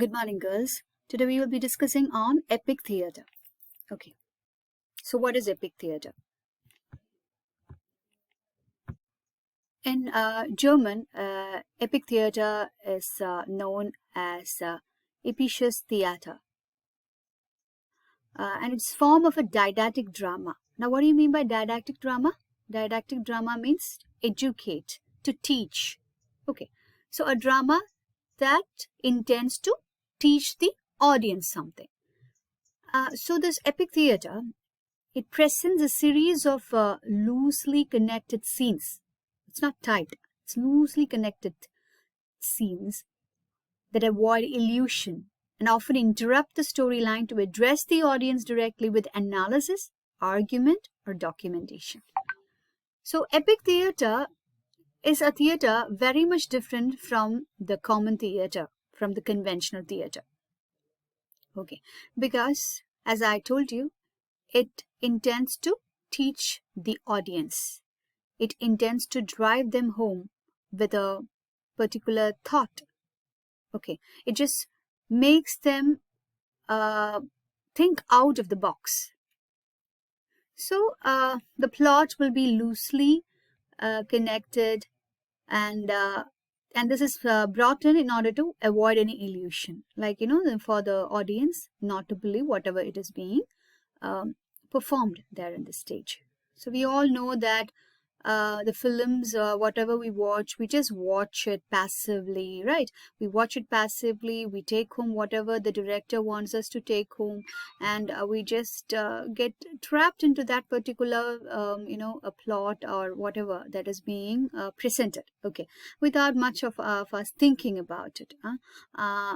Good morning, girls. Today we will be discussing on epic theater. Okay, so what is epic theater? In German, epic theater is known as episches Theater, and it's form of a didactic drama. Now, what do you mean by didactic drama? Didactic drama means educate, to teach. Okay, so a drama that intends to teach the audience something. So this epic theater, it presents a series of loosely connected scenes. It's not tight, it's loosely connected scenes that avoid illusion and often interrupt the storyline to address the audience directly with analysis, argument, or documentation. So, epic theater is a theater very much different from the common theater, from the conventional theater. Okay, because as I told you, it intends to teach the audience. It intends to drive them home with a particular thought. Okay, it just makes them think out of the box. So the plot will be loosely connected, and this is brought in order to avoid any illusion, like for the audience not to believe whatever it is being performed there in the stage. So we all know that the films, whatever we just watch it passively, right? We watch it passively, we take home whatever the director wants us to take home, and we just get trapped into that particular, a plot or whatever that is being presented, okay, without much of us thinking about it.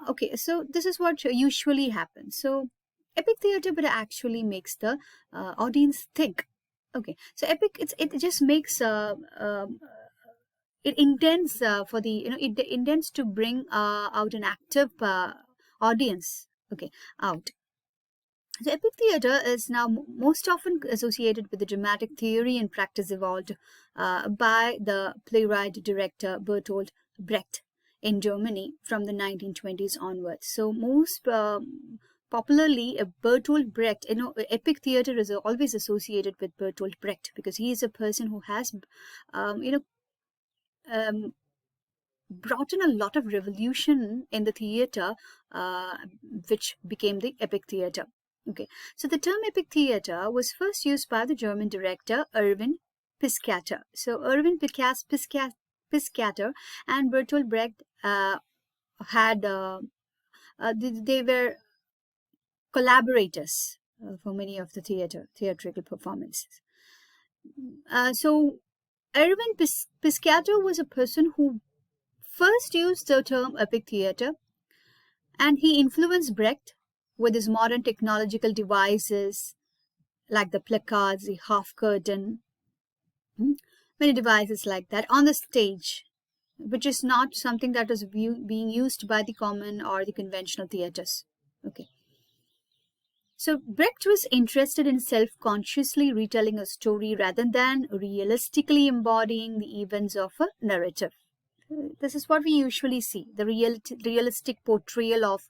Okay, so this is what usually happens. So epic theater but actually makes the audience think. Okay, so epic, it just makes it intends for the it intends to bring out an active audience, okay, out. So epic theater is now most often associated with the dramatic theory and practice evolved by the playwright director Bertolt Brecht in Germany from the 1920s onwards. So most popularly, Bertolt Brecht, epic theater is always associated with Bertolt Brecht because he is a person who has, brought in a lot of revolution in the theater, which became the epic theater. Okay, so the term epic theater was first used by the German director Erwin Piscator. So Erwin Piscator and Bertolt Brecht had they were collaborators for many of the theatrical performances. So Erwin Piscator was a person who first used the term epic theater, and he influenced Brecht with his modern technological devices like the placards, the half curtain, many devices like that on the stage, which is not something that is being used by the common or the conventional theaters. Okay. So Brecht was interested in self-consciously retelling a story rather than realistically embodying the events of a narrative. This is what we usually see, the realistic portrayal of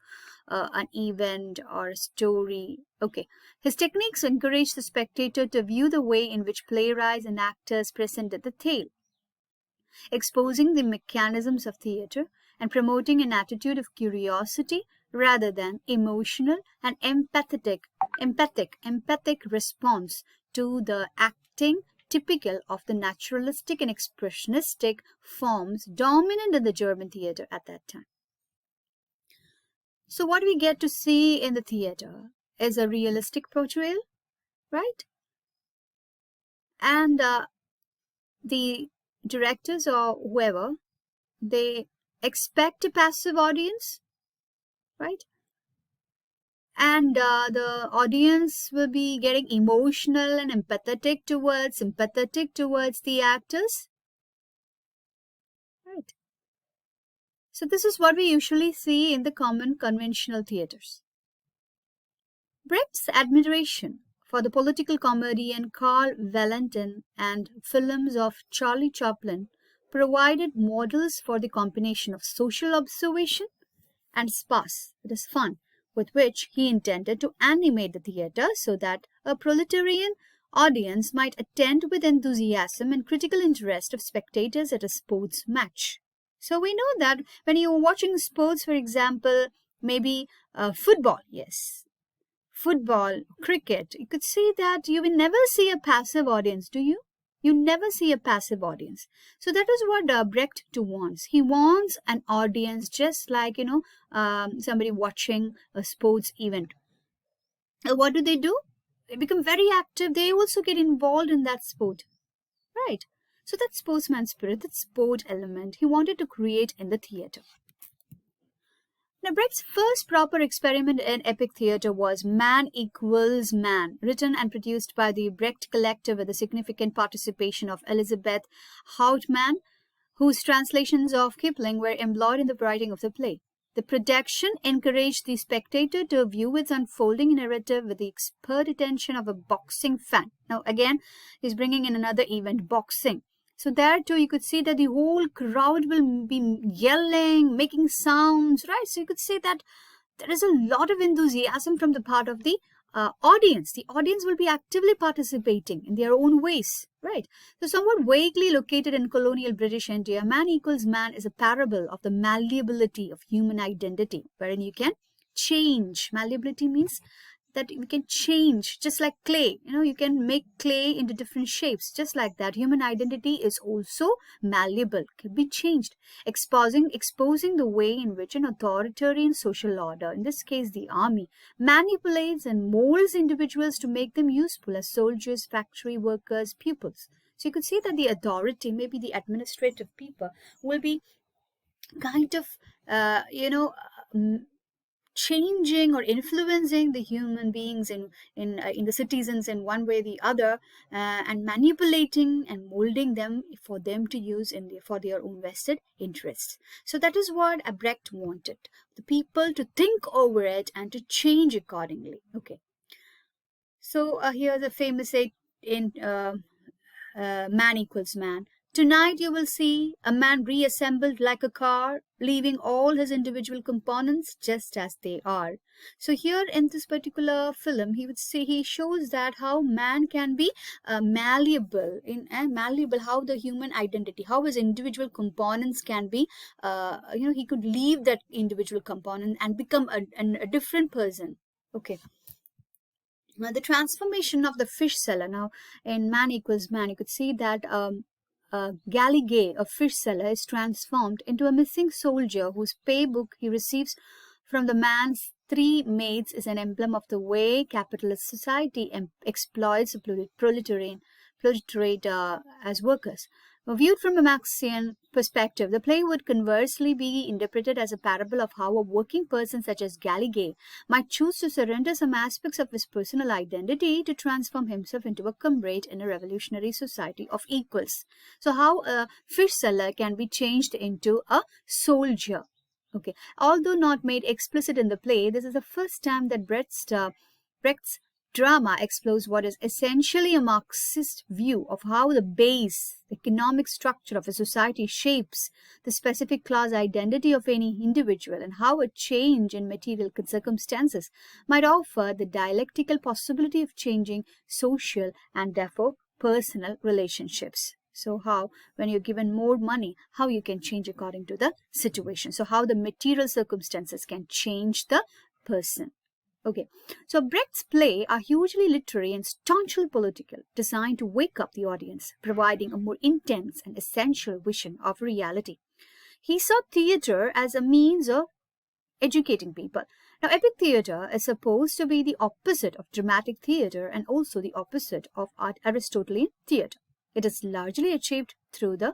an event or a story. Okay, his techniques encourage the spectator to view the way in which playwrights and actors presented the tale, exposing the mechanisms of theater and promoting an attitude of curiosity rather than emotional and empathic response to the acting typical of the naturalistic and expressionistic forms dominant in the German theater at that time. So what we get to see in the theater is a realistic portrayal, right? And the directors or whoever, they expect a passive audience, right? And the audience will be getting emotional and sympathetic towards the actors, right? So this is what we usually see in the common conventional theaters. Brecht's admiration for the political comedian Karl Valentin and films of Charlie Chaplin provided models for the combination of social observation and sparse, it is fun, with which he intended to animate the theatre so that a proletarian audience might attend with enthusiasm and critical interest of spectators at a sports match. So we know that when you're watching sports, for example, maybe football, yes, football, cricket, you could see that you will never see a passive audience, do you? You never see a passive audience. So that is what Brecht wants. He wants an audience just like, somebody watching a sports event. What do? They become very active. They also get involved in that sport, right? So that sportsman spirit, that sport element, he wanted to create in the theatre. Now, Brecht's first proper experiment in epic theatre was Man Equals Man, written and produced by the Brecht Collective with the significant participation of Elizabeth Houtman, whose translations of Kipling were employed in the writing of the play. The production encouraged the spectator to view its unfolding narrative with the expert attention of a boxing fan. Now, again, he's bringing in another event, boxing. So there too, you could see that the whole crowd will be yelling, making sounds, right? So you could say that there is a lot of enthusiasm from the part of the audience. The audience will be actively participating in their own ways, right? So somewhat vaguely located in colonial British India, Man Equals Man is a parable of the malleability of human identity, wherein you can change. Malleability means that we can change, just like clay. You can make clay into different shapes. Just like that, human identity is also malleable, can be changed, exposing the way in which an authoritarian social order, in this case the army, manipulates and molds individuals to make them useful as soldiers, factory workers, pupils. So you could see that the authority, maybe the administrative people, will be kind of, changing or influencing the human beings in the citizens in one way or the other, and manipulating and molding them for them to use for their own vested interests. So that is what Brecht wanted, the people to think over it and to change accordingly. Okay. So here's a famous say in Man Equals Man. Tonight you will see a man reassembled like a car, leaving all his individual components just as they are. So here in this particular film, he shows that how man can be malleable, how the human identity, how his individual components can be, he could leave that individual component and become a different person. Okay. Now the transformation of the fish seller. Now in Man Equals Man, you could see that Galligay, a fish seller, is transformed into a missing soldier whose pay book he receives from the man's 3 mates is an emblem of the way capitalist society exploits the proletariat as workers. Viewed from a Marxian perspective, the play would conversely be interpreted as a parable of how a working person such as Galligay might choose to surrender some aspects of his personal identity to transform himself into a comrade in a revolutionary society of equals. So how a fish seller can be changed into a soldier. Okay. Although not made explicit in the play, this is the first time that Brecht's drama explores what is essentially a Marxist view of how the base, the economic structure of a society shapes the specific class identity of any individual, and how a change in material circumstances might offer the dialectical possibility of changing social and therefore personal relationships. So how, when you're given more money, how you can change according to the situation. So how the material circumstances can change the person. Okay, so Brecht's plays are hugely literary and staunchly political, designed to wake up the audience, providing a more intense and essential vision of reality. He saw theatre as a means of educating people. Now, epic theatre is supposed to be the opposite of dramatic theatre and also the opposite of Aristotelian theatre. It is largely achieved through the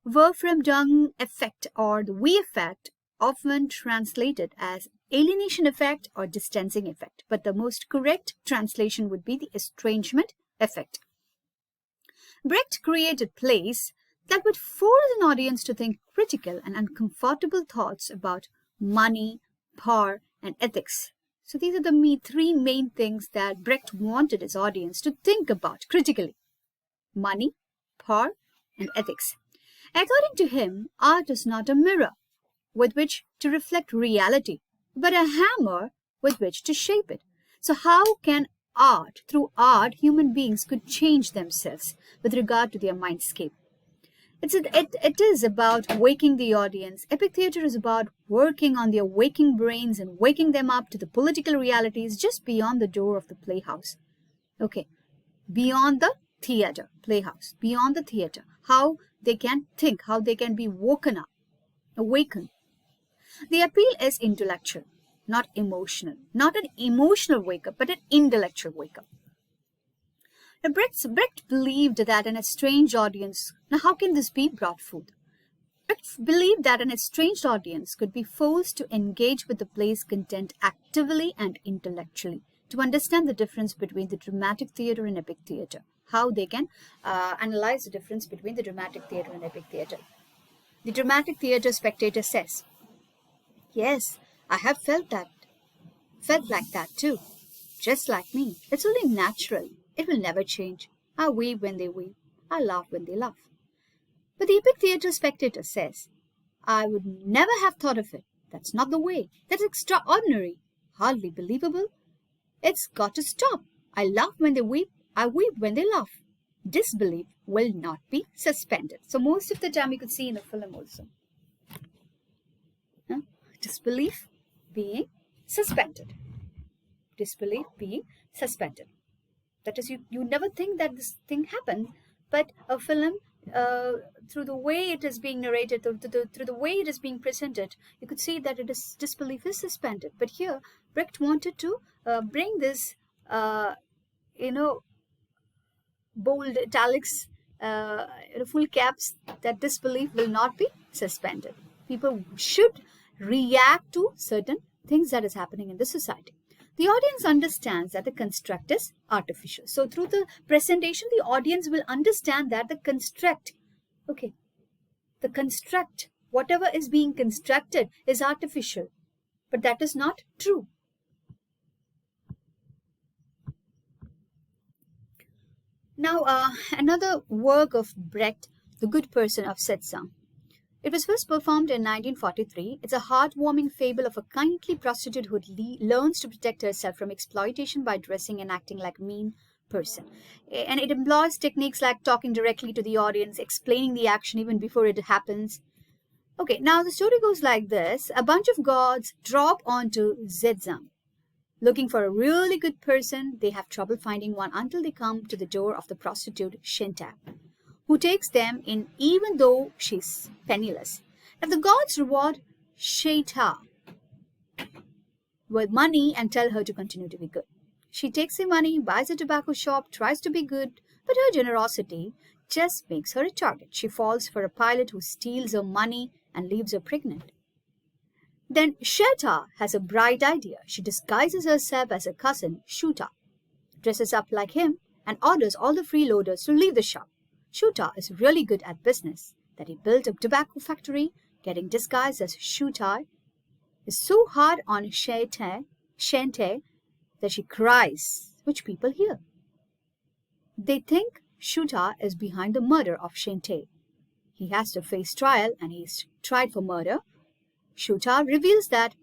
Wolfram-Dung effect or the V effect, often translated as alienation effect or distancing effect, but the most correct translation would be the estrangement effect. Brecht created plays that would force an audience to think critical and uncomfortable thoughts about money, power, and ethics. So these are the 3 main things that Brecht wanted his audience to think about critically: money, power, and ethics. According to him, art is not a mirror. with which to reflect reality, but a hammer with which to shape it. So how can through art, human beings could change themselves with regard to their mindscape? It is about waking the audience. Epic theater is about working on their waking brains and waking them up to the political realities just beyond the door of the playhouse. Okay, beyond the theater, playhouse, beyond the theater, how they can think, how they can be woken up, awakened. The appeal is intellectual, not emotional, not an emotional wake-up, but an intellectual wake-up. Now, Brecht believed that an estranged audience, now how can this be brought forth? Brecht believed that an estranged audience could be forced to engage with the play's content actively and intellectually, to understand the difference between the dramatic theater and epic theater, how they can analyze the difference between the dramatic theater and epic theater. The dramatic theater spectator says, yes, I have felt like that too, just like me. It's only natural. It will never change. I weep when they weep. I laugh when they laugh. But the epic theater spectator says, I would never have thought of it. That's not the way. That's extraordinary. Hardly believable. It's got to stop. I laugh when they weep. I weep when they laugh. Disbelief will not be suspended. So most of the time you could see in the film also. Disbelief being suspended. Disbelief being suspended. That is, you never think that this thing happened, but a film, through the way it is being narrated, through the way it is being presented, you could see that disbelief is suspended. But here, Brecht wanted to bring this, bold italics, full caps, that disbelief will not be suspended. People should react to certain things that is happening in the society. The audience understands that the construct is artificial. So through the presentation, the audience will understand that the construct, whatever is being constructed is artificial. But that is not true. Now, another work of Brecht, The Good Person of Setzang. It was first performed in 1943. It's a heartwarming fable of a kindly prostitute who learns to protect herself from exploitation by dressing and acting like a mean person. And it employs techniques like talking directly to the audience, explaining the action even before it happens. Okay, now the story goes like this. A bunch of gods drop onto Setzang. Looking for a really good person, they have trouble finding one until they come to the door of the prostitute Shenta, who takes them in even though she's penniless. Now the gods reward Shenta with money and tell her to continue to be good. She takes the money, buys a tobacco shop, tries to be good, but her generosity just makes her a target. She falls for a pilot who steals her money and leaves her pregnant. Then Sheta has a bright idea. She disguises herself as her cousin Shuta, dresses up like him, and orders all the freeloaders to leave the shop. Shuta is really good at business, that he built a tobacco factory. Getting disguised as Shuta is so hard on Shente that she cries, which people hear. They think Shuta is behind the murder of Shente. He has to face trial and he is tried for murder. Shuta reveals that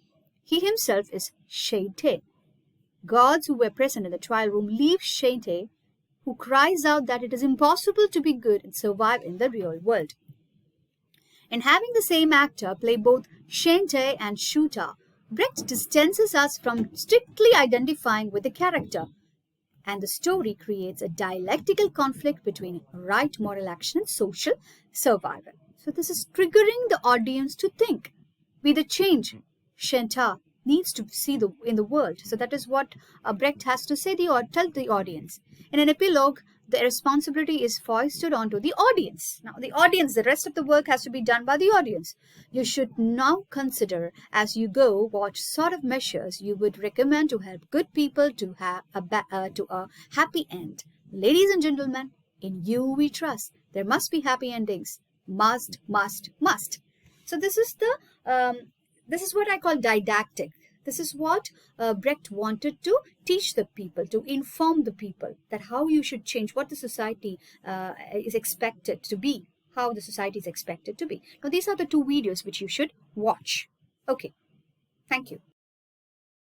he himself is Shente. Gods who were present in the trial room leave Shente, who cries out that it is impossible to be good and survive in the real world. In having the same actor play both Shente and Shuta, Brecht distances us from strictly identifying with the character, and the story creates a dialectical conflict between right moral action and social survival. So this is triggering the audience to think, be the change Shenta needs to see in the world. So that is what Brecht has to say, tell the audience. In an epilogue, the responsibility is foisted onto the audience. Now, the audience, the rest of the work has to be done by the audience. You should now consider as you go what sort of measures you would recommend to help good people to have a happy end. Ladies and gentlemen, in you we trust. There must be happy endings. Must. So this is what I call didactic. This is what Brecht wanted to teach the people, to inform the people that how you should change, what the society is expected to be, how the society is expected to be. Now, these are the two videos which you should watch. Okay, thank you.